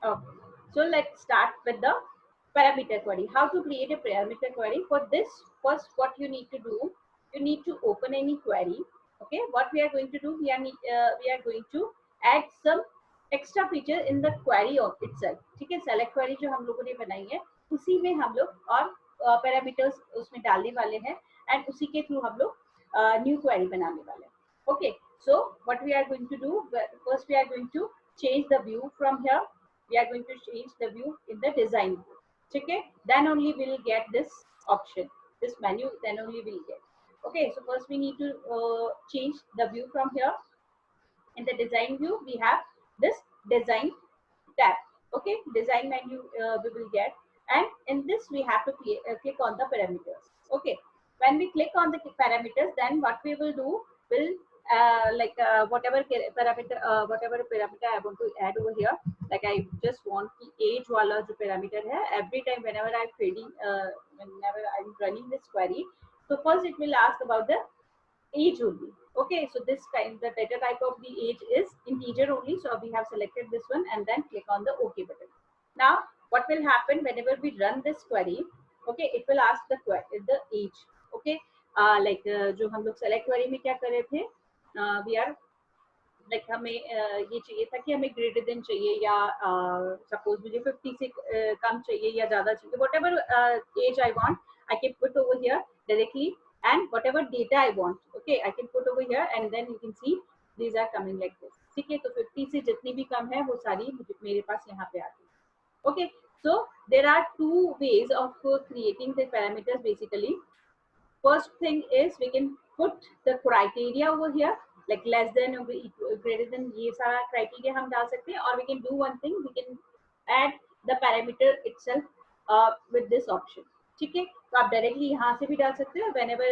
Okay. So let's start with the parameter query. How to create a parameter query? For this, first what you need to do, you need to open any query. Okay. What we are going to do, we are going to add some extra feature in the query of itself. ठीक है, select query जो हम लोगों ने बनाई है, उसी में हम लोग और parameters उसमें डालने वाले हैं, and उसी के थ्रू हम लोग new query बनाने वाले हैं. Okay. So what we are going to do, first we are going to change the view from here. We are going to change the view in the design view. Okay, then only we'll get this option, this menu, then only we'll get. Okay, so first we need to change the view from here. In the design view we have this design tab. Okay, design menu we will get, and in this we have to click on the parameters. Okay, when we click on the parameters, then what we will do, will whatever parameter I want to add over here, like I just want the age wala jo parameter hai, every time whenever I'm running this query, so first it will ask about the age only. Okay, so this time the data type of the age is integer only, so we have selected this one and then click on the OK button. Now what will happen whenever we run this query? Okay, it will ask the age. Okay, जो हम लोग select query में क्या कर रहे थे, we are like हमें ये चाहिए था कि हमें ग्रेटर देन चाहिए, या सपोज मुझे 50 से कम चाहिए या ज्यादा चाहिए, whatever as I want, I can put over here directly, and whatever data I want, okay, I can put over here, and then you can see these are coming like this. ठीक है, तो 50 से जितनी भी कम है वो सारी मेरे पास यहाँ पे आती है. Okay, so there are two ways of creating the parameters basically. First thing is we can put the criteria over here, like less than or greater than, ये सारा criteria हम डाल सकते हैं, or we can do one thing, we can add the parameter itself with this option. ठीक है, तो आप डायरेक्टली यहाँ से भी डाल सकते हो. whenever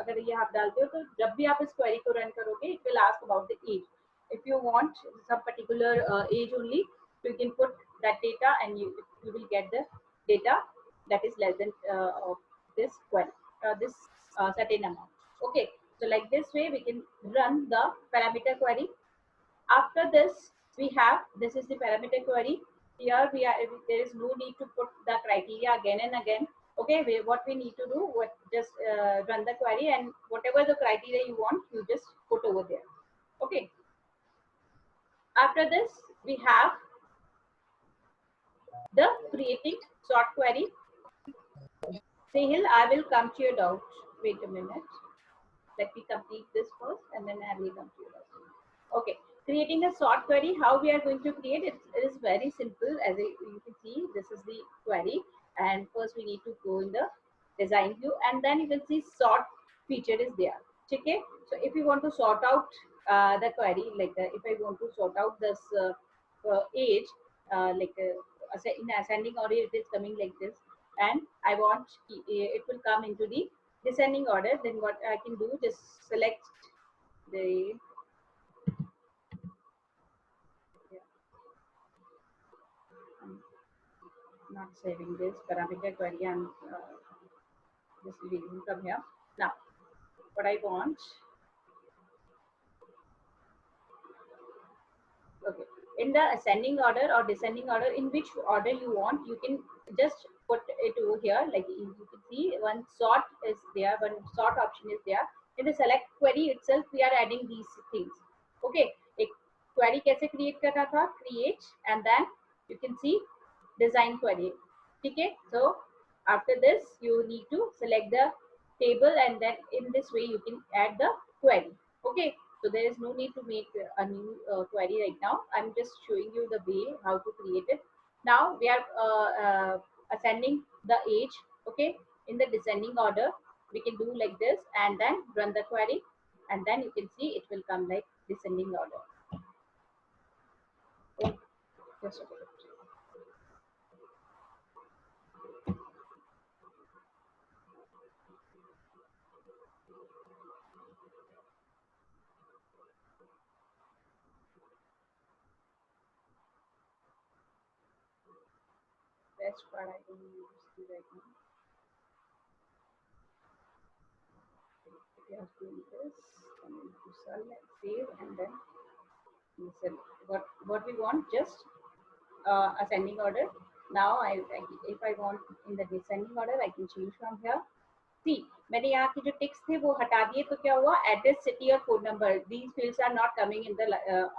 अगर ये आप डालते हो तो जब भी आप इस क्वेरी को रन करोगे, it will ask about the age. If you want some particular age only, you can put that data, and you will get the data that is less than of this query, this certain amount. Okay, so like this way we can run the parameter query. After this we have, this is the parameter query. Here there is no need to put the criteria again and again. Okay, what we need to do, just run the query, and whatever the criteria you want, you just put over there. Okay, after this we have the creating sort query. Sahil, I will come to your doubt. Wait a minute. Let me complete this first, and then I will come to your doubt. Okay, creating a sort query. How we are going to create it? It is very simple. As you can see, this is the query, and first we need to go in the design view, and then you can see sort feature is there. Okay, so if you want to sort out the query, if I want to sort out this age, in ascending order, it is coming like this, and I want it will come into the descending order. Then what I can do, just select the I'm not saving this parameter query. I'm just leaving from here. Now what I want, okay, in the ascending order or descending order, in which order you want, you can just put it over here. Like you can see, one sort is there, one sort option is there. In the select query itself we are adding these things. Okay, एक query कैसे create करना था, create, and then you can see design query. ठीक है, so after this you need to select the table, and then in this way you can add the query. Okay, so there is no need to make a new query right now. I'm just showing you the way how to create it. Now we are ascending the age. Okay, in the descending order we can do like this, and then run the query, and then you can see it will come like descending order. Okay, just a minute. Best part I can see right now. We are doing this, and then to select, save, and then listen. What we want, just ascending order. Now if I want in the descending order, I can change from here. See, मैंने यहाँ की जो ticks थे वो हटा दिए, तो क्या हुआ, एड्रेस, सिटी और phone number, these fields are not coming in the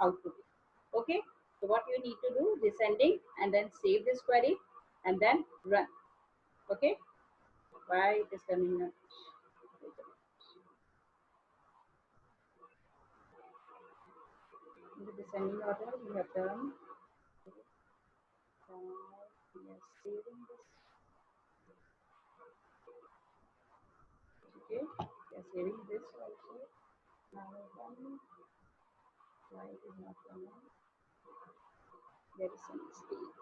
output. Okay, so what you need to do, descending, and then save this query and then run. Okay, why it is coming up? In the descending order we have done. Now we are saving this. Okay, we are saving this also. Now why it is not coming? There is some mistake.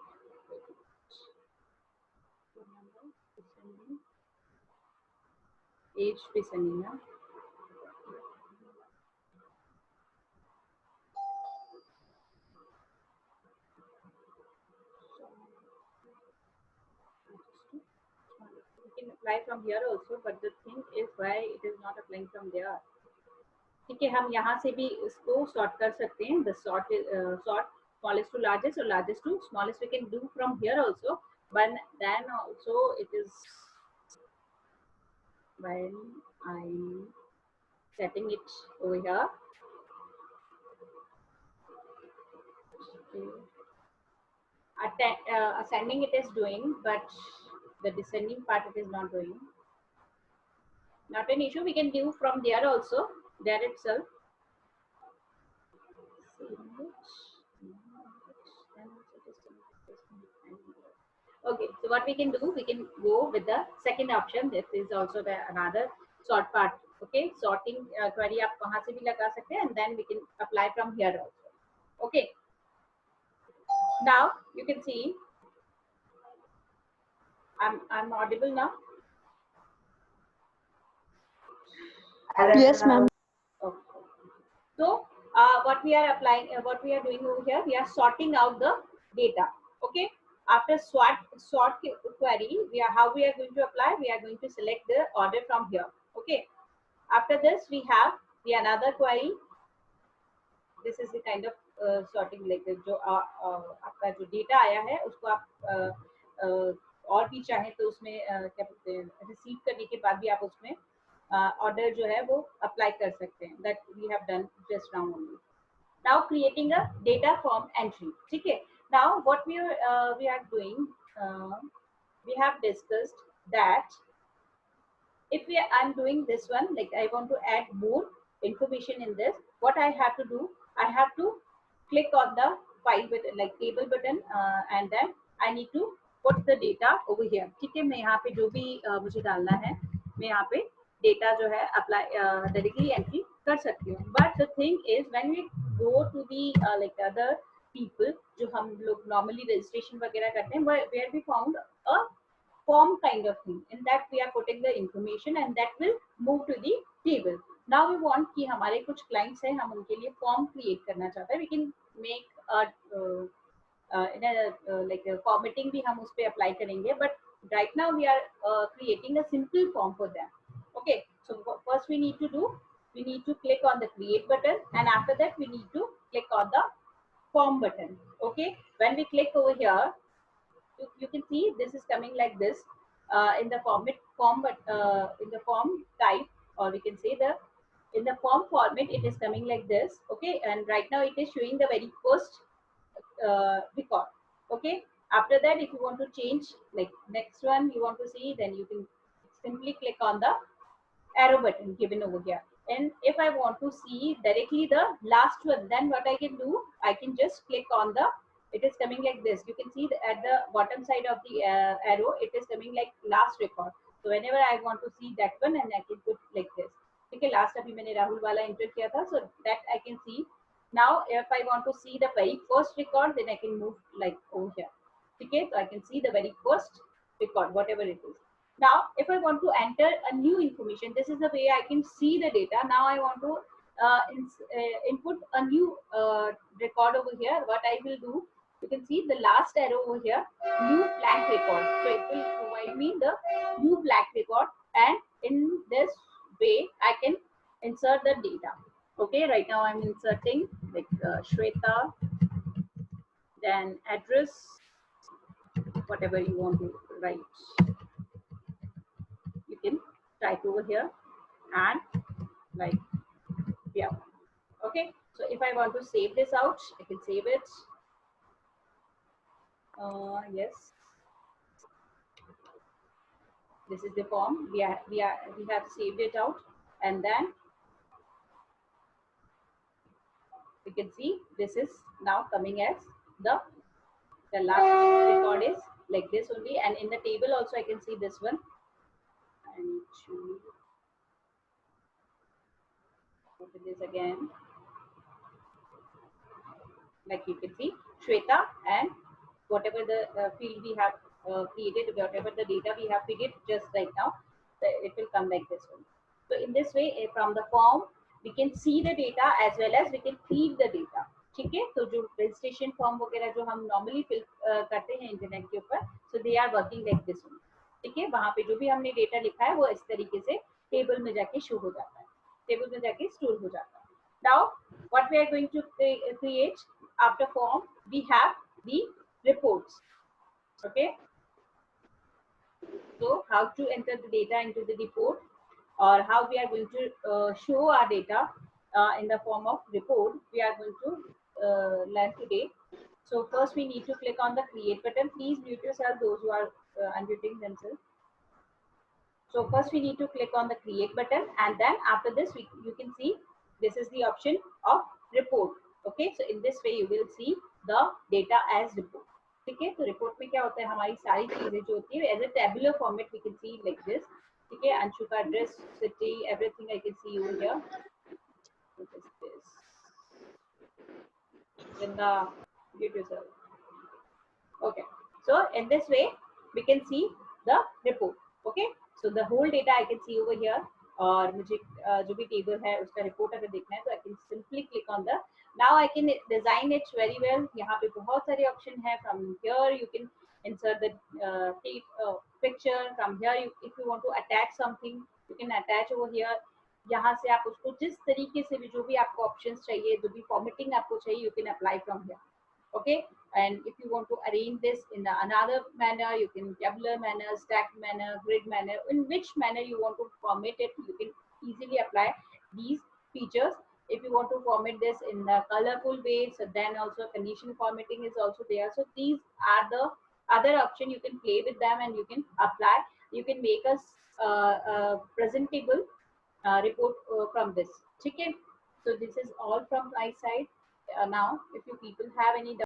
Phone number, descending, age descending now. We can apply from here also, but the thing is why it is not applying from there. ठीक है, हम यहाँ से भी इसको sort कर सकते हैं. The sort smallest to largest or largest to smallest we can do from here also, but then also it is when I'm setting it over here. Okay. Ascending it is doing, but the descending part it is not doing. Not an issue, we can do from there also, there itself. Okay, so what we can do, we can go with the second option. This is also the another sort part. Okay, sorting query आप वहाँ से भी लगा सकते हैं, and then we can apply from here also. Okay, now you can see I'm audible now. Yes, ma'am. Okay. So what we are applying, what we are doing over here, we are sorting out the data. Okay. After sort query, how we are going to apply? We are going to select the order from here. Okay. After this, we have the another query. This is the kind of sorting, like जो आपका जो data आया है उसको आप और भी चाहें तो उसमें क्या बोलते हैं, रिसीव करने के बाद भी आप उसमें ऑर्डर जो है वो अप्लाई कर सकते हैं. That we have done just now only. Now creating a data form entry. ठीक है, now what we are doing, we have discussed that if I'm doing this one, like I want to add more information in this, what I have to do, I have to click on the file button, like table button, and then I need to put the data over here. ठीक है, मैं यहाँ पे जो भी मुझे डालना है, मैं यहाँ पे डेटा जो है अप्लाई डायरेक्टली एंट्री कर सकती हूँ. But the thing is when we go to the like other people, जो हम लोग नॉर्मली रजिस्ट्रेशन वगैरह करते हैं, where we found a form kind of thing. In that we are putting the information and that will move to the table. Now we want कि हमारे कुछ clients हैं, हम उनके लिए form create करना चाहते हैं. We can make a like formatting भी हम उस पे apply करेंगे. But right now we are creating a simple form for them. Okay. So first we need to do, we need to click on the create button, and after that we need to click on the form button. Okay. When we click over here, you can see this is coming like this in the form in the form type, or we can say in the form format it is coming like this. Okay, and right now it is showing the very first record. Okay, after that if you want to change, like next one you want to see, then you can simply click on the arrow button given over here. And if I want to see directly the last one, then what I can do, I can just click on the, it is coming like this. You can see at the bottom side of the arrow, it is coming like last record. So whenever I want to see that one, and I can put like this. Okay, last अभी मैंने राहुल वाला enter किया था, so that I can see. Now if I want to see the very first record, then I can move like over here. Okay, so I can see the very first record, whatever it is. Now if I want to enter a new information, this is the way I can see the data. Now I want to input a new record over here. What I will do, you can see the last arrow over here, new blank record. So it will provide me the new blank record, and in this way I can insert the data. Okay, right now I'm inserting like Shweta then address, whatever you want to write, you can type over here and like, yeah. Okay, so if I want to save this out, I can save it. Yes, this is the form. We have saved it out, and then you can see this is now coming as the last record is like this only, and in the table also I can see this one. I need to open this again. Like you can see Shweta, and whatever the field we have created, whatever the data we have fed it just right now, it will come like this one. So in this way, from the form we can see the data as well as we can feed the data. ठीक है, तो जो registration form वगैरह जो हम normally fill करते हैं internet के ऊपर, so they are working like this one. ठीक है, वहां पे जो भी हमने डेटा लिखा है वो इस तरीके से टेबल में जाके शो हो जाता है, टेबल में जाके स्टोर हो जाता है. Now what we are going to create after form, we have the reports. Okay, so how to enter the data into the report, or how we are going to show our data in the form of report, we are going to learn today. So first we need to click on the create button. Please mute yourself, those who are unmuting themselves. So first we need to click on the create button, and then after this you can see this is the option of report. Okay, so in this way you will see the data as report. ठीक है, तो report में क्या होता है, हमारी सारी चीजें जो होती है as a tabular format we can see like this. ठीक है, अंशु का address, city, everything I can see over here. What is this? Vrinda, mute yourself. Okay, so in this way we can see the report. Okay, so the whole data I can see over here. और मुझे जो भी table है उसका report अगर देखना है तो I can simply click on the, now I can design it very well. यहाँ पे बहुत सारे ऑप्शन है. From here you can insert the picture. From here if you want to attach something, you can attach over here. यहाँ से आप उसको जिस तरीके से भी जो भी आपको ऑप्शंस चाहिए, जो भी फॉर्मेटिंग आपको चाहिए, you can apply from here. Okay, and if you want to arrange this in another manner, you can tabular manner, stacked manner, grid manner, in which manner you want to format it, you can easily apply these features. If you want to format this in a colorful way, so then also condition formatting is also there. So these are the other option, you can play with them and you can apply. You can make a presentable report from this. Okay, so this is all from my side. Now if you people have any